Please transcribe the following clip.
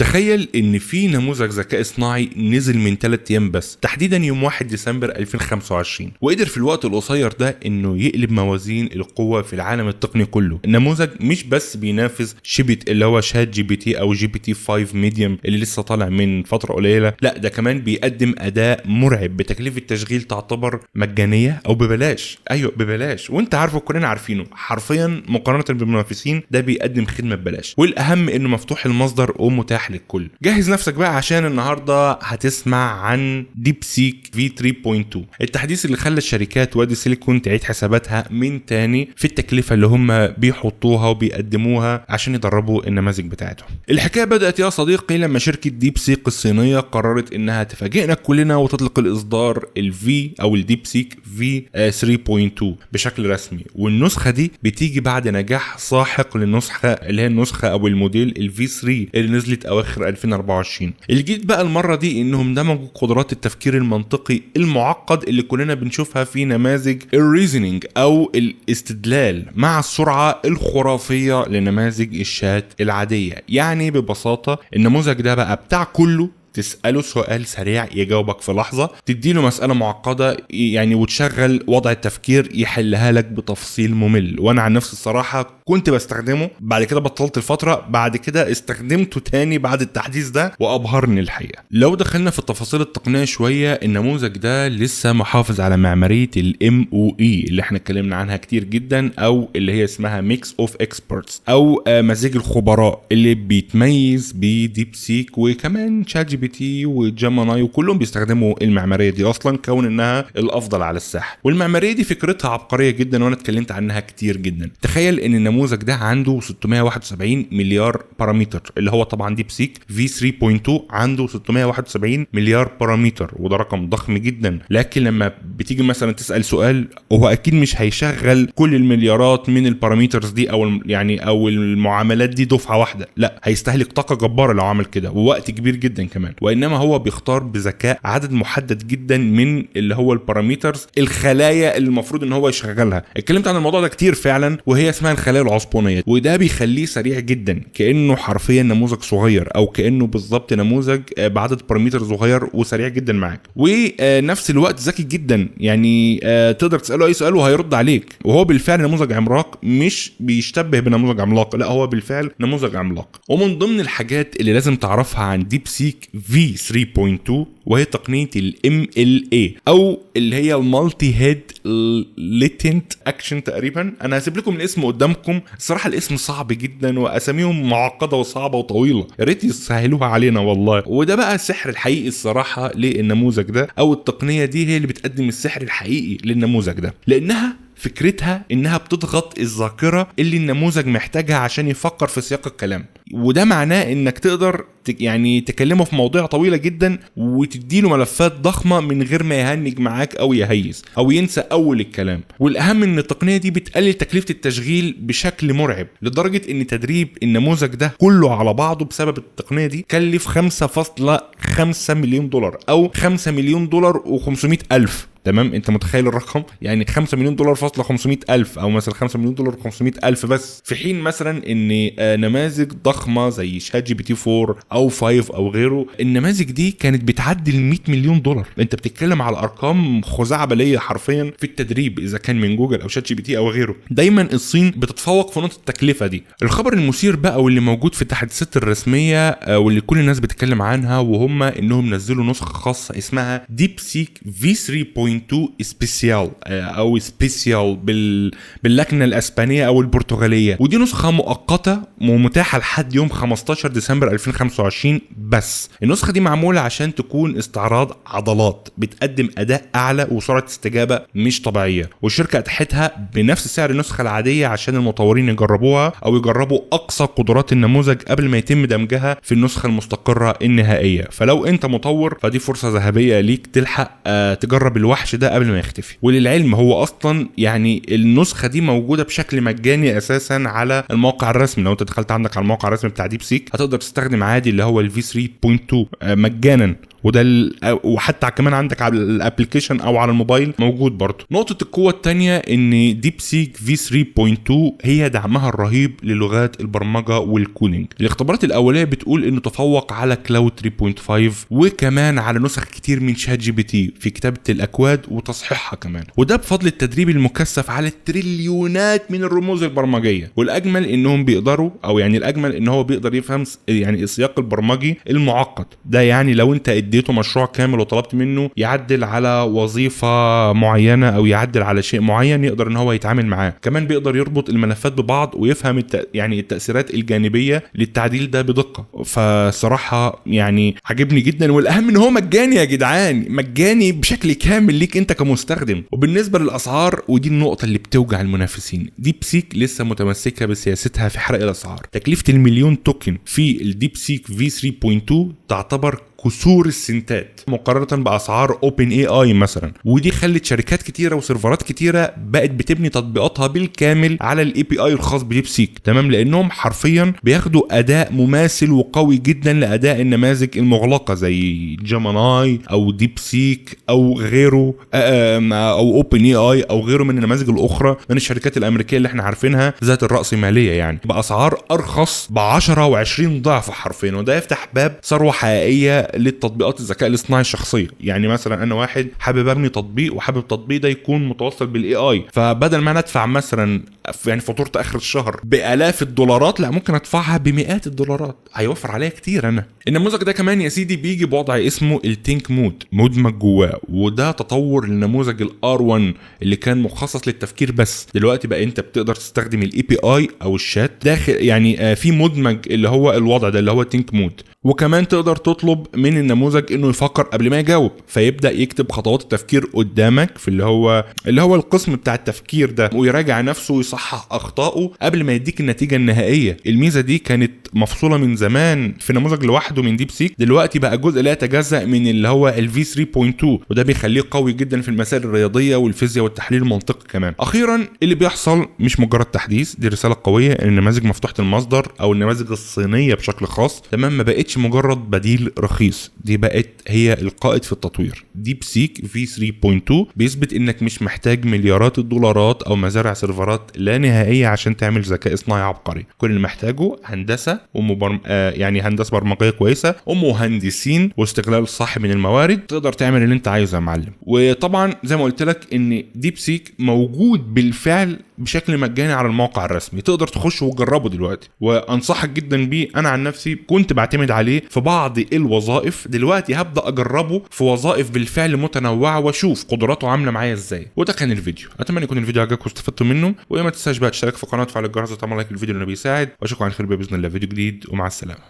تخيل ان في نموذج ذكاء اصطناعي نزل من 3 ايام بس، تحديدا يوم 1 ديسمبر 2025، وقدر في الوقت القصير ده انه يقلب موازين القوة في العالم التقني كله. النموذج مش بس بينافس اللي هو شات جي بي تي او جي بي تي 5 ميديوم اللي لسه طالع من فترة قليلة، لا ده كمان بيقدم اداء مرعب بتكلفة تشغيل تعتبر مجانية او ببلاش. ايوه ببلاش، وانت عارفه كلنا عارفينه حرفيا مقارنة بالمنافسين ده بيقدم خدمة ببلاش، والاهم انه مفتوح المصدر ومتاح للكل. جهز نفسك بقى عشان النهارده هتسمع عن ديب سيك في 3.2، التحديث اللي خلى الشركات وادي سيليكون تعيد حساباتها من تاني في التكلفة اللي هم بيحطوها وبيقدموها عشان يدربوا النماذج بتاعتهم. الحكاية بدأت يا صديقي لما شركة ديب سيك الصينية قررت انها تفاجئنا كلنا وتطلق الاصدار الفي او الديب سيك في 3.2 بشكل رسمي، والنسخة دي بتيجي بعد نجاح ساحق للنسخة اللي هي النسخة او الموديل الفي 3 اللي نزلت اواخر 2024. الجديد بقى المرة دي انهم دمجوا قدرات التفكير المنطقي المعقد اللي كلنا بنشوفها في نماذج الريزنينج او الاستدلال مع السرعة الخرافية لنماذج الشات العادية. يعني ببساطة النموذج ده بقى بتاع كله تسأله سؤال سريع يجاوبك في لحظة، تديله مسألة معقدة يعني وتشغل وضع التفكير يحلها لك بتفصيل ممل. وانا عن نفسي الصراحة كنت بستخدمه، بعد كده بطلت الفترة، بعد كده استخدمته تاني بعد التحديث ده وابهرني الحقيقة. لو دخلنا في التفاصيل التقنية شوية، النموذج ده لسه محافظ على معمارية MOE اللي احنا اتكلمنا عنها كتير جدا، او اللي هي اسمها ميكس اوف اكسبرتس او مزيج الخبراء، اللي بيتميز بديب سيك وكمان شات جي بي تي وجيميناي، وكلهم بيستخدموا المعمارية دي اصلا كون انها الافضل على الساحة. والمعمارية دي فكرتها عبقرية جدا وانا اتكلمت عنها كتير جدا. تخيل ان النموذج ده عنده 671 مليار بارامتر، اللي هو طبعا ديب سيك في 3.2 عنده 671 مليار بارامتر، وده رقم ضخم جدا. لكن لما بتيجي مثلا تسأل سؤال، هو اكيد مش هيشغل كل المليارات من البارامترز دي او المعاملات دي دفعة واحدة، لا هيستهلك طاقة جبارة لو عمل كده ووقت كبير جدا كمان. وانما هو بيختار بذكاء عدد محدد جدا من اللي هو البارامترز، الخلايا اللي المفروض ان هو يشغلها. اتكلمت عن الموضوع ده كتير فعلا، وهي اسمها الخلايا العصبونية، وده بيخليه سريع جدا كأنه حرفيا نموذج صغير، او كأنه بالظبط نموذج بعدد بارامتر صغير وسريع جدا معاك، ونفس الوقت ذكي جدا. يعني تقدر تسأله اي سؤال وهيرد عليك، وهو بالفعل نموذج عملاق، مش بيشتبه بنموذج عملاق، لا هو بالفعل نموذج عملاق. ومن ضمن الحاجات اللي لازم تعرفها عن ديب سيك في 3.2 وهي تقنية ال MLA او اللي هي المالتي هيد ليتنت اكشن تقريبا. انا هسيب لكم الاسم قدامكم، الصراحة الاسم صعب جدا واساميهم معقدة وصعبة وطويلة، يا ريت يسهلوها علينا والله. وده بقى السحر الحقيقي الصراحة للنموذج ده، او التقنية دي هي اللي بتقدم السحر الحقيقي للنموذج ده، لانها فكرتها انها بتضغط الذاكرة اللي النموذج محتاجها عشان يفكر في سياق الكلام. وده معناه انك تقدر يعني تكلمه في مواضيع طويلة جدا وتديله ملفات ضخمة من غير ما يهنج معاك او يهيس او ينسى اول الكلام. والاهم ان التقنية دي بتقلل تكلفة التشغيل بشكل مرعب، لدرجة ان تدريب النموذج ده كله على بعضه بسبب التقنية دي كلف 5.5 مليون دولار او 5 مليون دولار و500 ألف. تمام، انت متخيل الرقم؟ يعني 5 مليون دولار فاصلة 500 ألف، او مثلا 5 مليون دولار 500 ألف بس، في حين مثلا ان نماذج ضخمة زي شات جي بي تي 4 او 5 او غيره، النماذج دي كانت بتعدي ال 100 مليون دولار. انت بتتكلم على ارقام خزعبلية حرفيا في التدريب، اذا كان من جوجل او شات جي بي تي او غيره. دايما الصين بتتفوق في نقطة التكلفة دي. الخبر المثير بقى واللي موجود في التحديثات الرسمية واللي كل الناس بتتكلم عنها، وهم انهم نزلوا نسخة خاصة اسمها ديب سيك في 3.2 سبيسيال او سبيسيال باللكنة الاسبانية او البرتغالية. ودي نسخة مؤقتة ومتاحة لحد يوم 15 ديسمبر 2025 بس. النسخة دي معمولة عشان تكون استعراض عضلات، بتقدم اداء اعلى وسرعة استجابة مش طبيعية، والشركة اتاحتها بنفس سعر النسخة العادية عشان المطورين يجربوها او يجربوا اقصى قدرات النموذج قبل ما يتم دمجها في النسخة المستقرة النهائية. فلو انت مطور فدي فرصة ذهبية ليك تلحق تجرب الوحش ده قبل ما يختفي. وللعلم هو اصلا يعني النسخة دي موجودة بشكل مجاني اساسا على الموقع الرسمي. لو انت دخلت عندك على الموقع الرسمي بتاع ديب سيك هتقدر تستخدم عادي اللي هو الفي 3.2 مجانا، وحتى كمان عندك على الابلكيشن او على الموبايل موجود برضه. نقطه القوه الثانيه ان ديب سيك في 3.2 هي دعمها الرهيب للغات البرمجه والكودينج. الاختبارات الاوليه بتقول انه تفوق على كلاود 3.5 وكمان على نسخ كتير من شات جي بي تي في كتابه الاكواد وتصحيحها كمان، وده بفضل التدريب المكثف على التريليونات من الرموز البرمجيه. والاجمل انهم بيقدروا، او يعني الاجمل ان هو بيقدر يفهم يعني السياق البرمجي المعقد ده. يعني لو انت اديته مشروع كامل وطلبت منه يعدل على وظيفه معينه او يعدل على شيء معين، يقدر ان هو يتعامل معاه. كمان بيقدر يربط الملفات ببعض ويفهم يعني التاثيرات الجانبيه للتعديل ده بدقه. فصراحه يعني عجبني جدا، والاهم ان هو مجاني يا جدعان، مجاني بشكل كامل ليك انت كمستخدم. وبالنسبه للاسعار، ودي النقطه اللي بتوجع المنافسين، ديب سيك لسه متمسكه بسياستها في حرق الاسعار. تكلفه المليون توكن في الديب سيك في 3.2 تعتبر كسور السنتات مقارنه باسعار اوبن اي اي مثلا، ودي خلت شركات كتيره وسيرفرات كتيره بقت بتبني تطبيقاتها بالكامل على الاي بي اي الخاص بديب سيك. تمام، لانهم حرفيا بياخدوا اداء مماثل وقوي جدا لاداء النماذج المغلقه زي جيميناي او ديب سيك او غيره، او اوبن اي اي او غيره من النماذج الاخرى من الشركات الامريكيه اللي احنا عارفينها ذات الراس ماليه، يعني باسعار ارخص ب 10 و20 ضعف حرفيا. وده يفتح باب ثروه حقيقيه للتطبيقات الذكاء الاصطناعي الشخصيه. يعني مثلا انا واحد حابب ابني تطبيق وحابب التطبيق ده يكون متوصل بالاي اي، فبدل ما ندفع مثلا يعني فاتوره اخر الشهر بالاف الدولارات، لا ممكن ادفعها بمئات الدولارات، هيوفر عليا كتير. انا النموذج ده كمان يا سيدي بيجي بوضع اسمه التينك مود، مدمج جواه، وده تطور لنموذج الار 1 اللي كان مخصص للتفكير بس. دلوقتي بقى انت بتقدر تستخدم الاي بي اي او الشات داخل، يعني في مدمج اللي هو الوضع ده اللي هو التينك مود. وكمان تقدر تطلب من النموذج انه يفكر قبل ما يجاوب، فيبدا يكتب خطوات التفكير قدامك في اللي هو القسم بتاع التفكير ده، ويراجع نفسه ويصحح اخطائه قبل ما يديك النتيجه النهائيه. الميزه دي كانت مفصوله من زمان في نموذج لوحده من ديب سيك، دلوقتي بقى جزء لا يتجزأ من اللي هو الفي 3.2، وده بيخليه قوي جدا في المسائل الرياضيه والفيزياء والتحليل المنطقي كمان. اخيرا اللي بيحصل مش مجرد تحديث، دي رساله قويه ان النماذج مفتوحه المصدر او النماذج الصينيه بشكل خاص تمام ما بقتش مجرد بديل رخيص، دي بقت هي القائد في التطوير. ديب سيك في 3.2 بيثبت انك مش محتاج مليارات الدولارات او مزارع سيرفرات لا نهائيه عشان تعمل ذكاء اصطناعي عبقري. كل اللي محتاجه هندسه يعني هندسه برمجيه كويسه ومهندسين واستغلال صح من الموارد، تقدر تعمل اللي انت عايزه يا معلم. وطبعا زي ما قلت لك ان ديب سيك موجود بالفعل بشكل مجاني على الموقع الرسمي، تقدر تخش وتجربه دلوقتي، وانصحك جدا بيه. انا عن نفسي كنت بعتمد عليه في بعض الوظائف، دلوقتي هبدا اجربه في وظائف بالفعل متنوعه واشوف قدراته عامله معايا ازاي. وده كان الفيديو، اتمنى يكون الفيديو عجبكم واستفدتوا منه، وما تنساش بقى تشترك في القناه وتفعل الجرس وتعمل لايك للفيديو اللي بيساعد، واشوفكم على خير باذن الله فيديو جديد، ومع السلامه.